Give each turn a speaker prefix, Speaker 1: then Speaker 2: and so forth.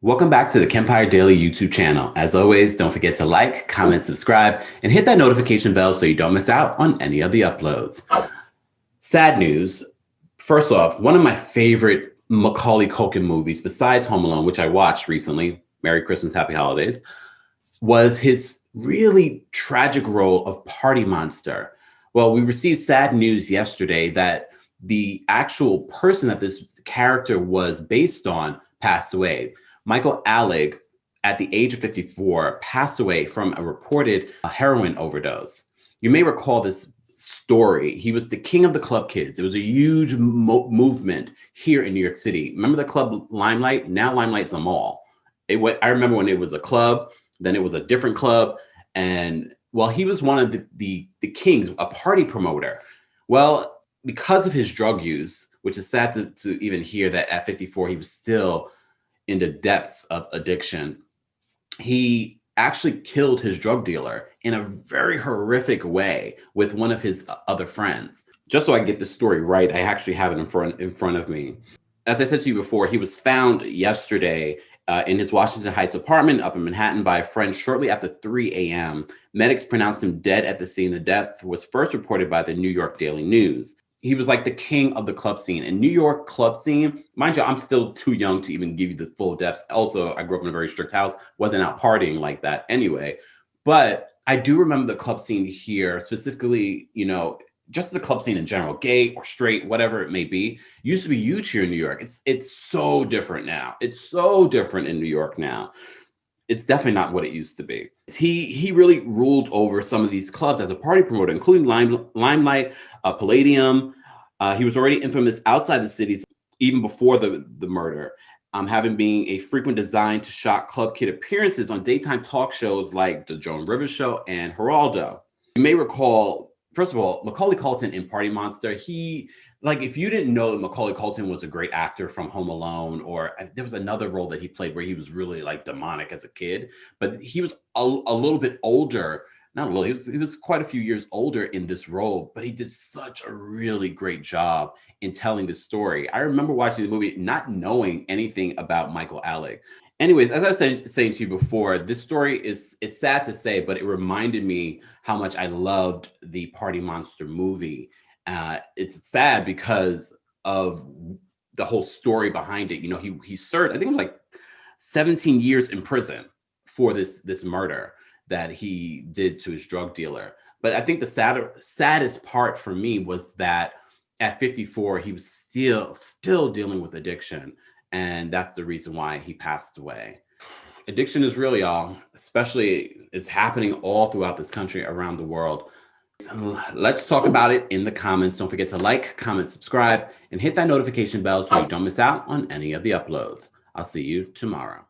Speaker 1: Welcome back to the KEMPIRE Daily YouTube channel. As always, don't forget to like, comment, subscribe, and hit that notification bell so you don't miss out on any of the uploads. Sad news. First off, one of my favorite Macaulay Culkin movies, besides Home Alone, which I watched recently, Merry Christmas, Happy Holidays, was his really tragic role of Party Monster. Well, we received sad news yesterday that the actual person that this character was based on passed away. Michael Alig, at the age of 54, passed away from a reported heroin overdose. You may recall this story. He was the king of the club kids. It was a huge movement here in New York City. Remember the club Limelight? Now Limelight's a mall. I remember when it was a club, then it was a different club. And well, he was one of the kings, a party promoter. Well, because of his drug use, which is sad to even hear that at 54, he was still in the depths of addiction. He actually killed his drug dealer in a very horrific way with one of his other friends. Just so I get the story right, I actually have it in front of me. As I said to you before, he was found yesterday in his Washington Heights apartment up in Manhattan by a friend shortly after 3 a.m. Medics pronounced him dead at the scene. The death was first reported by the New York Daily News. He was like the king of the club scene. And New York club scene, mind you, I'm still too young to even give you the full depths. Also, I grew up in a very strict house, wasn't out partying like that anyway. But I do remember the club scene here, specifically, just the club scene in general, gay or straight, whatever it may be, used to be huge here in New York. It's so different now. It's so different in New York now. It's definitely not what it used to be. He really ruled over some of these clubs as a party promoter, including Limelight, Palladium. He was already infamous outside the cities even before the murder, having been a frequent design to shock club kid appearances on daytime talk shows like The Joan Rivers Show and Geraldo. You may recall, first of all, Macaulay Culkin in Party Monster, if you didn't know that Macaulay Culkin was a great actor from Home Alone, or there was another role that he played where he was really like demonic as a kid, but he was a little bit older, not a little, he was quite a few years older in this role, but he did such a really great job in telling the story. I remember watching the movie not knowing anything about Michael Alig. Anyways, as I was saying to you before, this story it's sad to say, but it reminded me how much I loved the Party Monster movie. It's sad because of the whole story behind it. He served, I think, like 17 years in prison for this murder that he did to his drug dealer. But I think the saddest part for me was that at 54, he was still dealing with addiction. And that's the reason why he passed away. Addiction is real, y'all. Especially, it's happening all throughout this country, around the world. Let's talk about it in the comments. Don't forget to like, comment, subscribe, and hit that notification bell so you don't miss out on any of the uploads. I'll see you tomorrow.